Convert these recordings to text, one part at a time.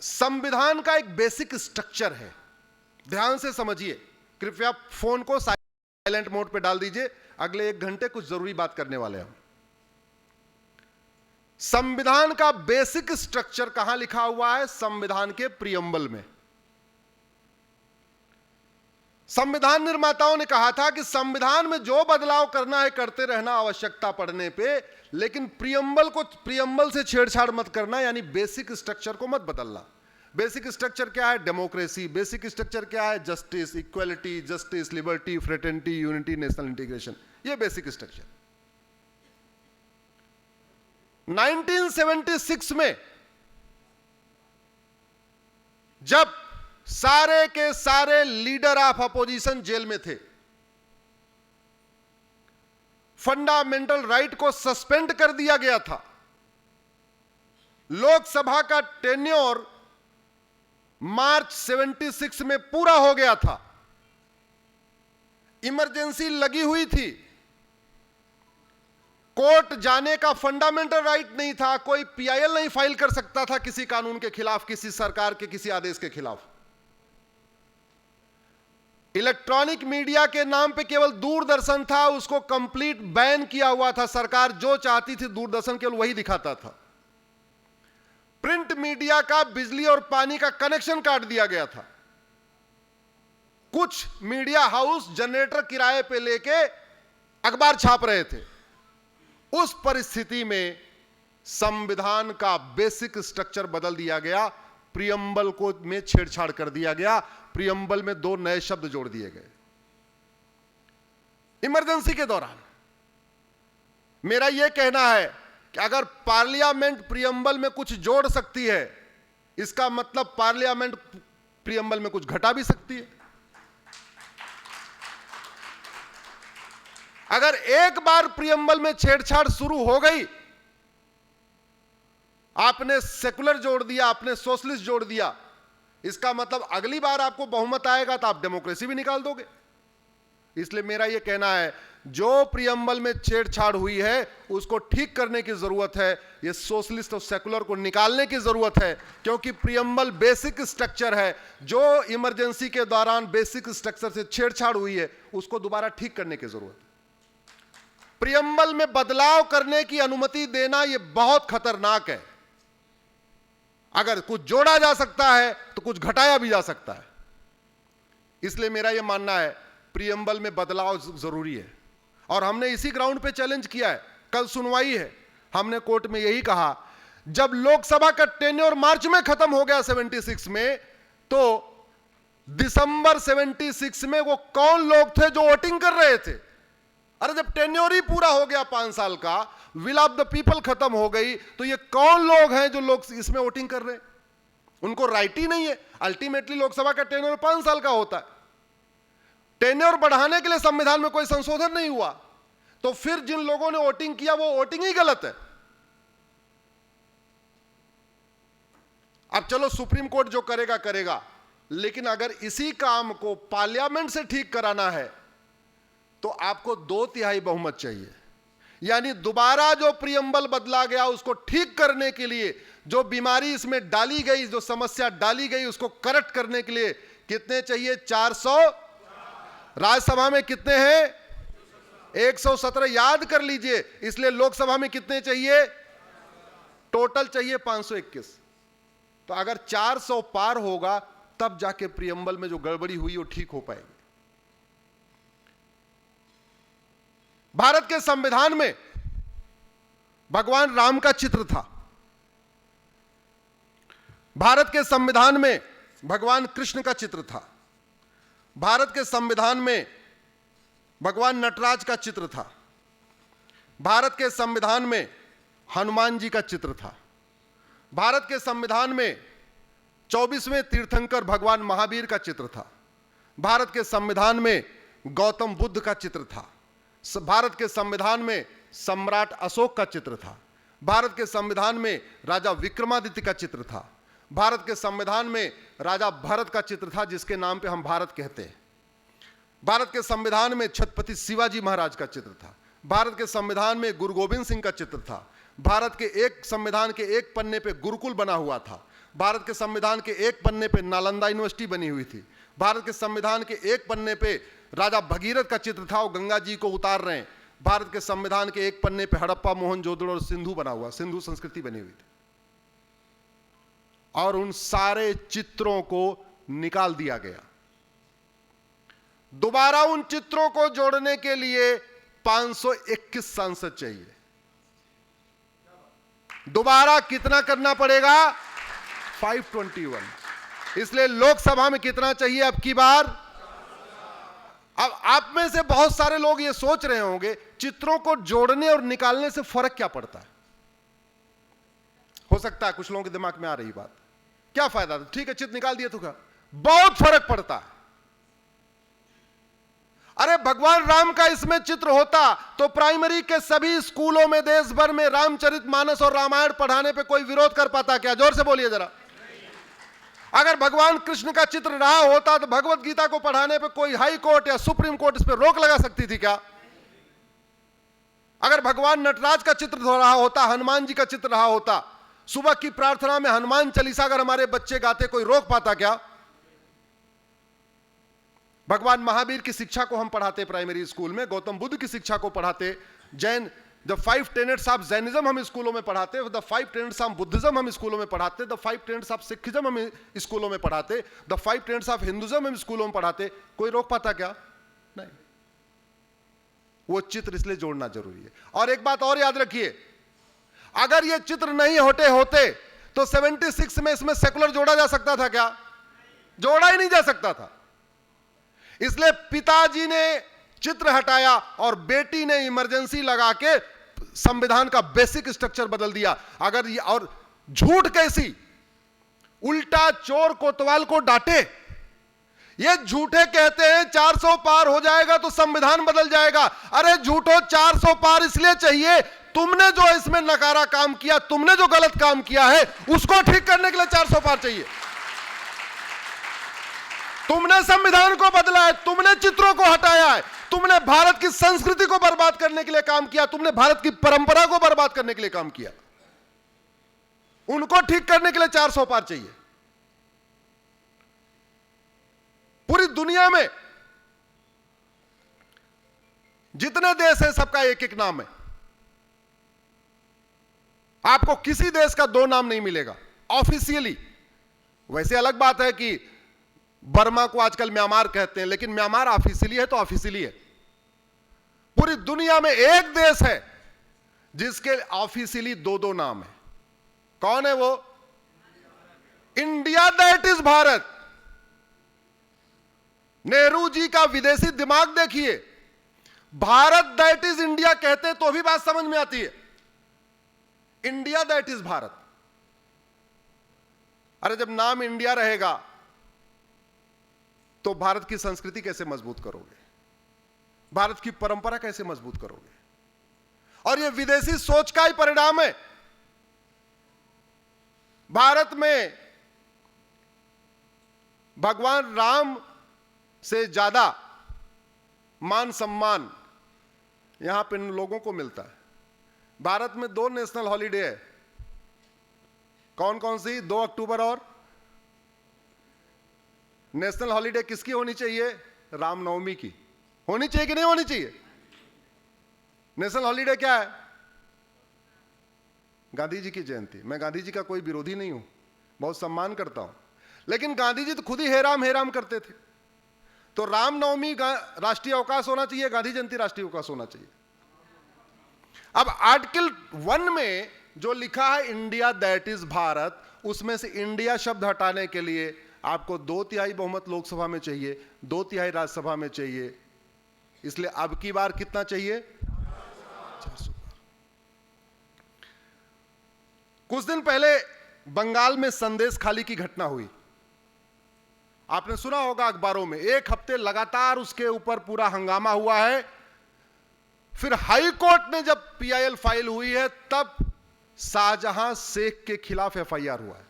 संविधान का एक बेसिक स्ट्रक्चर है, ध्यान से समझिए। कृपया फोन को साइलेंट मोड पे डाल दीजिए, अगले 1 घंटे कुछ जरूरी बात करने वाले हैं। संविधान का बेसिक स्ट्रक्चर कहां लिखा हुआ है? संविधान के प्रियम्बल में। संविधान निर्माताओं ने कहा था कि संविधान में जो बदलाव करना है करते रहना आवश्यकता पड़ने पे, लेकिन प्रियम्बल से छेड़छाड़ मत करना, यानी बेसिक स्ट्रक्चर को मत बदलना। बेसिक स्ट्रक्चर क्या है? डेमोक्रेसी। बेसिक स्ट्रक्चर क्या है? Justice, equality, justice, liberty, fraternity, unity, national integration. ये बेसिक स्ट्रक्चर। 1976 में जब सारे के सारे लीडर ऑफ अपोजिशन जेल में थे, फंडामेंटल राइट को सस्पेंड कर दिया गया था, लोकसभा का टेन्योर मार्च 76 में पूरा हो गया था, इमरजेंसी लगी हुई थी, कोर्ट जाने का फंडामेंटल राइट नहीं था, कोई पीआईएल नहीं फाइल कर सकता था किसी कानून के खिलाफ, किसी सरकार के किसी आदेश के खिलाफ। इलेक्ट्रॉनिक मीडिया के नाम पे केवल दूरदर्शन था, उसको कंप्लीट बैन किया हुआ था। सरकार जो चाहती थी दूरदर्शन केवल वही दिखाता था। प्रिंट मीडिया का बिजली और पानी का कनेक्शन काट दिया गया था। कुछ मीडिया हाउस जनरेटर किराए पे लेके अखबार छाप रहे थे। उस परिस्थिति में संविधान का बेसिक स्ट्रक्चर बदल दिया गया, प्रियम्बल को में छेड़छाड़ कर दिया गया, प्रियम्बल में 2 नए शब्द जोड़ दिए गए। इमरजेंसी के दौरान मेरा यह कहना है कि अगर पार्लियामेंट प्रियम्बल में कुछ जोड़ सकती है, इसका मतलब पार्लियामेंट प्रियम्बल में कुछ घटा भी सकती है। अगर एक बार प्रियम्बल में छेड़छाड़ शुरू हो गई, आपने सेकुलर जोड़ दिया, आपने सोशलिस्ट जोड़ दिया, इसका मतलब अगली बार आपको बहुमत आएगा तो आप डेमोक्रेसी भी निकाल दोगे। इसलिए मेरा यह कहना है, जो प्रियम्बल में छेड़छाड़ हुई है उसको ठीक करने की जरूरत है, ये सोशलिस्ट और सेकुलर को निकालने की जरूरत है, क्योंकि प्रियम्बल बेसिक स्ट्रक्चर है। जो इमरजेंसी के दौरान बेसिक स्ट्रक्चर से छेड़छाड़ हुई है उसको दोबारा ठीक करने की जरूरत है। प्रियम्बल में बदलाव करने की अनुमति देना यह बहुत खतरनाक है। अगर कुछ जोड़ा जा सकता है तो कुछ घटाया भी जा सकता है। इसलिए मेरा यह मानना है प्रियम्बल में बदलाव जरूरी है, और हमने इसी ग्राउंड पे चैलेंज किया है। कल सुनवाई है, हमने कोर्ट में यही कहा, जब लोकसभा का टेन्योर मार्च में खत्म हो गया 76 में, तो दिसंबर 76 में वो कौन लोग थे जो वोटिंग कर रहे थे? अरे जब टेन्योर ही पूरा हो गया 5 साल का, विल ऑफ द पीपल खत्म हो गई, तो ये कौन लोग हैं जो लोग इसमें वोटिंग कर रहे हैं? उनको राइट ही नहीं है। अल्टीमेटली लोकसभा का टेन्योर 5 साल का होता है। टेन्योर बढ़ाने के लिए संविधान में कोई संशोधन नहीं हुआ, तो फिर जिन लोगों ने वोटिंग किया वो वोटिंग ही गलत है। अब चलो सुप्रीम कोर्ट जो करेगा करेगा, लेकिन अगर इसी काम को पार्लियामेंट से ठीक कराना है तो आपको 2/3 बहुमत चाहिए। यानी दोबारा जो प्रियम्बल बदला गया उसको ठीक करने के लिए, जो बीमारी इसमें डाली गई, जो समस्या डाली गई, उसको करेक्ट करने के लिए कितने चाहिए? 400। राज्यसभा में कितने हैं? 117। याद कर लीजिए। इसलिए लोकसभा में कितने चाहिए? टोटल चाहिए 521। तो अगर 400 पार होगा तब जाके प्रियम्बल में जो गड़बड़ी हुई वो ठीक हो पाएगी। भारत के संविधान में भगवान राम का चित्र था। भारत के संविधान में भगवान कृष्ण का चित्र था। भारत के संविधान में भगवान नटराज का चित्र था। भारत के संविधान में हनुमान जी का चित्र था। भारत के संविधान में 24वें तीर्थंकर भगवान महावीर का चित्र था। भारत के संविधान में गौतम बुद्ध का चित्र था। भारत के संविधान में सम्राट अशोक का चित्र था। भारत के संविधान में राजा विक्रमादित्य का चित्र था। भारत के संविधान में राजा भरत का चित्र था, जिसके नाम पे हम भारत कहते हैं। भारत के संविधान में छत्रपति शिवाजी महाराज का चित्र था। भारत के संविधान में गुरु गोविंद सिंह का चित्र था। भारत के एक संविधान के एक पन्ने पे गुरुकुल बना हुआ था। भारत के संविधान के एक पन्ने पे नालंदा यूनिवर्सिटी बनी हुई थी। भारत के संविधान के एक पन्ने पे राजा भगीरथ का चित्र था, वो गंगा जी को उतार रहे हैं। भारत के संविधान के एक पन्ने पे हड़प्पा, मोहनजोदड़ो और सिंधु बना हुआ, सिंधु संस्कृति बनी हुई थी। और उन सारे चित्रों को निकाल दिया गया। दोबारा उन चित्रों को जोड़ने के लिए 521 सांसद चाहिए। दोबारा कितना करना पड़ेगा? 521। इसलिए लोकसभा में कितना चाहिए अब की बार? अब आप में से बहुत सारे लोग ये सोच रहे होंगे चित्रों को जोड़ने और निकालने से फर्क क्या पड़ता है। हो सकता है कुछ लोगों के दिमाग में आ रही बात, क्या फायदा, ठीक है चित्र निकाल दिया तो क्या, बहुत फर्क पड़ता है। अरे भगवान राम का इसमें चित्र होता तो प्राइमरी के सभी स्कूलों में देश भर में रामचरितमानस और रामायण पढ़ाने पे कोई विरोध कर पाता क्या? जोर से बोलिए जरा। अगर भगवान कृष्ण का चित्र रहा होता तो भगवत गीता को पढ़ाने पे कोई हाई कोर्ट या सुप्रीम कोर्ट इस पे रोक लगा सकती थी क्या? अगर भगवान नटराज का चित्र रहा होता, हनुमान जी का चित्र रहा होता, सुबह की प्रार्थना में हनुमान चालीसा अगर हमारे बच्चे गाते, कोई रोक पाता क्या? भगवान महावीर की शिक्षा को हम पढ़ाते प्राइमरी स्कूल में, गौतम बुद्ध की शिक्षा को पढ़ाते, Jain the 5 tenets of Jainism हम स्कूलों में पढ़ाते, द 5 टेनेट्स ऑफ बुद्धिज्म हम स्कूलों में पढ़ाते, द 5 टेनेट्स ऑफ सिखिज्म हम स्कूलों में पढ़ाते, द 5 टेनेट्स ऑफ हिंदुज्म हम स्कूलों में पढ़ाते। कोई रोक पाता क्या? नहीं। वो चित्र इसलिए जोड़ना जरूरी है। और एक बात और याद रखिए, अगर ये चित्र नहीं होते तो 76 में इसमें सेकुलर जोड़ा जा सकता था क्या? जोड़ा ही नहीं जा सकता था। इसलिए पिताजी ने चित्र हटाया और बेटी ने इमरजेंसी लगा के संविधान का बेसिक स्ट्रक्चर बदल दिया। अगर ये और झूठ कैसी, उल्टा चोर कोतवाल को डांटे, ये झूठे कहते हैं 400 पार हो जाएगा तो संविधान बदल जाएगा। अरे झूठो, 400 पार इसलिए चाहिए, तुमने जो इसमें नकारा काम किया, तुमने जो गलत काम किया है उसको ठीक करने के लिए 400 पार चाहिए। तुमने संविधान को बदला है, तुमने चित्रों को हटाया है, तुमने भारत की संस्कृति को बर्बाद करने के लिए काम किया, तुमने भारत की परंपरा को बर्बाद करने के लिए काम किया। उनको ठीक करने के लिए 400 पार चाहिए। पूरी दुनिया में जितने देश हैं सबका एक एक नाम है। आपको किसी देश का 2 नाम नहीं मिलेगा ऑफिशियली। वैसे अलग बात है कि बर्मा को आजकल म्यांमार कहते हैं, लेकिन म्यांमार ऑफिशियली है तो ऑफिशियली है। पूरी दुनिया में एक देश है जिसके ऑफिशियली 2-2 नाम है। कौन है वो? India, that is Bharat. Nehru ji का विदेशी दिमाग देखिए, भारत दैट इज इंडिया कहते तो भी बात समझ में आती है, इंडिया दैट इज भारत। अरे जब नाम इंडिया रहेगा तो भारत की संस्कृति कैसे मजबूत करोगे? भारत की परंपरा कैसे मजबूत करोगे? और यह विदेशी सोच का ही परिणाम है। भारत में भगवान राम से ज्यादा मान सम्मान यहां पे लोगों को मिलता है। भारत में 2 नेशनल हॉलिडे है। कौन कौन सी? 2 अक्टूबर और नेशनल हॉलिडे किसकी होनी चाहिए? रामनवमी की होनी चाहिए कि नहीं होनी चाहिए? नेशनल हॉलिडे क्या है? गांधी जी की जयंती। मैं गांधी जी का कोई विरोधी नहीं हूं, बहुत सम्मान करता हूं, लेकिन गांधी जी तो खुद ही हेराम करते थे। तो रामनवमी राष्ट्रीय अवकाश होना चाहिए, गांधी जयंती राष्ट्रीय अवकाश होना चाहिए। अब आर्टिकल 1 में जो लिखा है इंडिया दैट इज भारत, उसमें से इंडिया शब्द हटाने के लिए आपको 2/3 बहुमत लोकसभा में चाहिए, 2/3 राज्यसभा में चाहिए। इसलिए अब की बार कितना चाहिए? 400। कुछ दिन पहले बंगाल में संदेश खाली की घटना हुई, आपने सुना होगा अखबारों में। 1 हफ्ते लगातार उसके ऊपर पूरा हंगामा हुआ है। फिर हाई कोर्ट ने जब PIL फाइल हुई है तब शाहजहां शेख के खिलाफ FIR हुआ है।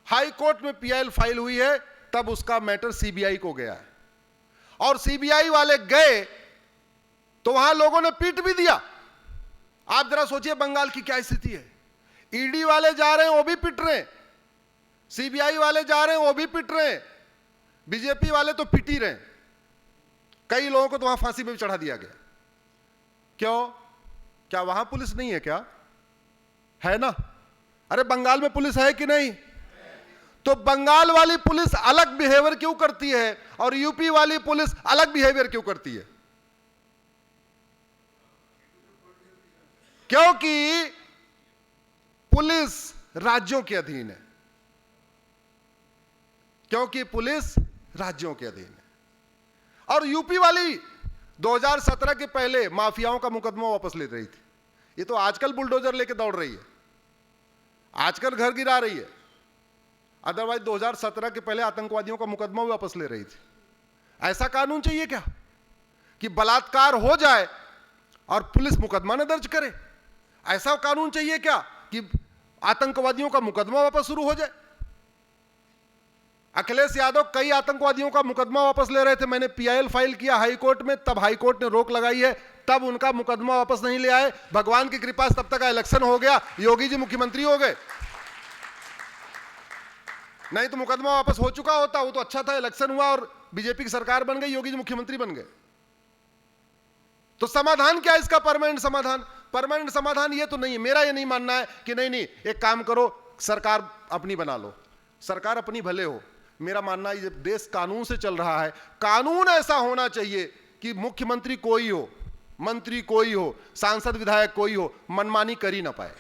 हाई कोर्ट में PIL फाइल हुई है तब उसका मैटर CBI को गया है, और CBI वाले गए तो वहां लोगों ने पीट भी दिया। आप जरा सोचिए बंगाल की क्या स्थिति है। ED वाले जा रहे हैं, वो भी पिट रहे हैं। सीबीआई वाले जा रहे हैं, वो भी पिट रहे हैं, बीजेपी वाले तो पिट ही रहे हैं। कई लोगों को तो वहां फांसी पे भी चढ़ा दिया गया। क्यों? क्या वहां पुलिस नहीं है? क्या है ना? अरे बंगाल में पुलिस है कि नहीं? तो बंगाल वाली पुलिस अलग बिहेवियर क्यों करती है और यूपी वाली पुलिस अलग बिहेवियर क्यों करती है? क्योंकि पुलिस राज्यों के अधीन है। क्योंकि पुलिस राज्यों के अधीन है। और यूपी वाली 2017 के पहले माफियाओं का मुकदमा वापस ले रही थी। ये तो आजकल बुलडोजर लेके दौड़ रही है, आजकल घर गिरा रही है। अदरवाइज 2017 के पहले आतंकवादियों का मुकदमा वापस ले रही थी। ऐसा कानून चाहिए क्या कि बलात्कार हो जाए और पुलिस मुकदमा न दर्ज करे? ऐसा कानून चाहिए क्या कि आतंकवादियों का मुकदमा वापस शुरू हो जाए? अखिलेश यादव कई आतंकवादियों का मुकदमा वापस ले रहे थे। मैंने पीआईएल फाइल किया हाई कोर्ट में, तब हाई कोर्ट ने रोक लगाई है, तब उनका मुकदमा वापस नहीं ले आए। भगवान की कृपा से तब तक इलेक्शन हो गया, योगी जी मुख्यमंत्री हो गए। नहीं तो मुकदमा वापस हो चुका होता, वो तो अच्छा था, इलेक्शन हुआ और बीजेपी की सरकार बन गई, योगी जी मुख्यमंत्री बन गए। तो समाधान क्या है इसका? परमानेंट समाधान? परमानेंट समाधान ये तो नहीं है। मेरा ये नहीं मानना है कि नहीं नहीं एक काम करो, सरकार अपनी बना लो, सरकार अपनी भले हो। मेरा मानना है ये देश कानून से चल रहा है, कानून ऐसा होना चाहिए कि मुख्यमंत्री कोई हो, मंत्री कोई हो, सांसद विधायक कोई हो, मनमानी कर ही ना पाए।